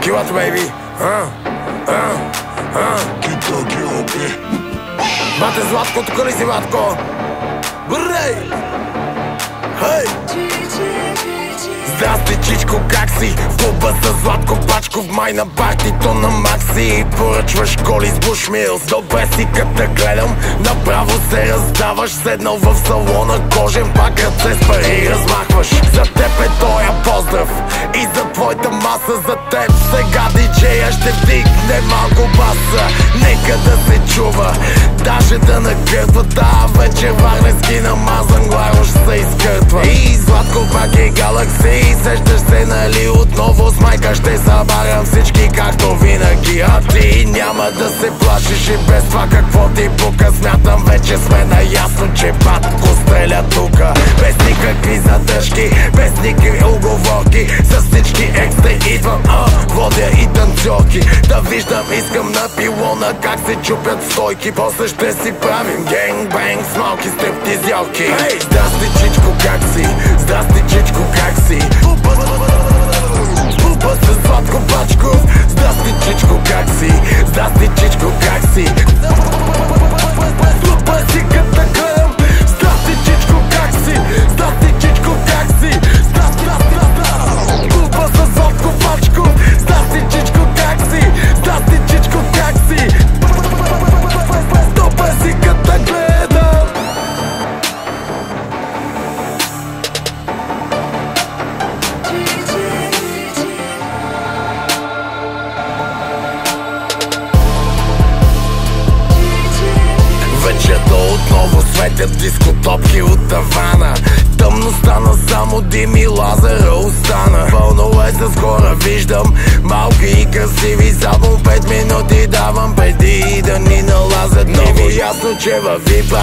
килата, бейби. Бате Златко, тук ли си, батко? Брей! Хей! Здрасти, чичко, как си? В клуба с Златко Пачков, май на партито на Макси. Поръчваш коли с бушмилс, добре си като гледам. Направо се раздаваш, седнал в салона кожен, пак ръце с пари размахваш. За теб е тоя поздрав и за твоята маса. За теб сега диджея ще вдигне малко баса. Нека да се чува, даже да накъртва. Да, вече варненски намазан, главош се изкъртва. И Златко пак е галакси. Сещаш се, нали, отново с майка ще събарям всички както винаги. А ти няма да се плашиш и без това какво ти пука. Смятам вече сме наясно, че батко стреля тука. Без никакви задържки, без никакви уговорки. С всички екстра идвам, водя и танцорки. Да виждам, искам на пилона как се чупят стойки. После ще си правим генг-бенг с малки стриптизьорки. Ей, здрасти, чичко, как си? Здрасти, чичко, как си? Пупа с Златко Пачков. Здрасти, чичко, как си? Здрасти, чичко, как си? Пупа си като гледам. Здрасти, чичко, как си? Здрасти, чичко, как си? Пупа с Златко Пачков. Здрасти, чичко, как си? Здрасти, чичко, как си? Пупа си като гледам. Вечерта отново светят дискотопки от тавана. Тъмно стана, само дим и лазера остана. Пълно е с хора, виждам малки и красиви. Само 5 минути давам преди да ни налазят. Много ясно, че във випа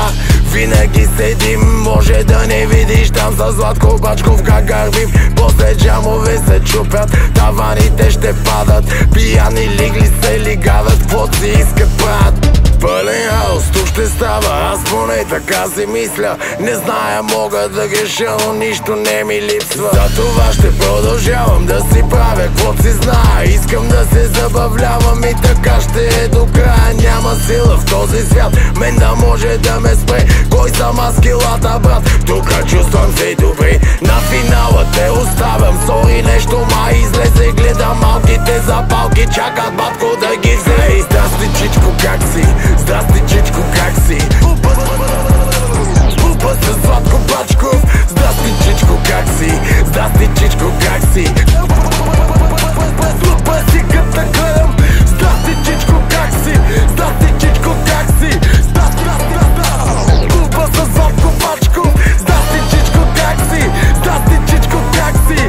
винаги седим. Може да не видиш там за Златко Пачков как гърбим. После джамове се чупят, таваните ще падат. Пияни лигли се лигават, каквото си искат правят. Пълен хаос, тук ще става, аз поне така си мисля. Не зная, мога да греша, но нищо не ми липсва. Затова ще продължавам да си правя каквото си знае. Искам да се забавлявам и така ще е до края. Няма сила в този свят, мен да може да ме спре. Кой съм аз, килата, брат? Тук чувствам се добре. На финала те оставям, сори, нещо май излезе. Гледам малките запалки, чакат батко да ги взе. Ей, здрасти, чичко, как си? Здрасти, чичко, как си? Пупа с Златко Пачков. Здрасти, чичко, как си? Здрасти, чичко, как си? Пупа си като гледам. Здрасти, чичко, как си? Здрасти, чичко, как си? Пупа с Златко Пачков. Здрасти, чичко, как си? Здрасти, чичко, как си?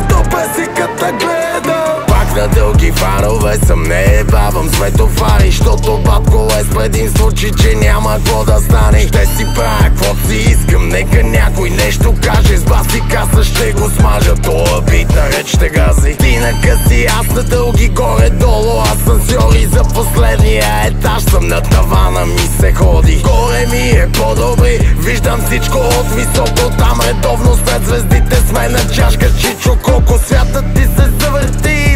Пупа си като гледам. На дълги фарове съм, не бавам светофари, щото батко е с предимство, че няма какво да стане. Ще си правя каквото си искам, нека някой нещо каже. С бас и каса ще го смажа, тоя бит на реч ще гази. Ти на къси, аз на дълги, горе-долу асансьори. За последния етаж съм, над тавана ми се ходи. Горе ми е по-добри, виждам всичко от високо. Там редовно след звездите сме на чашка, чичо, колко святът ти се завърти.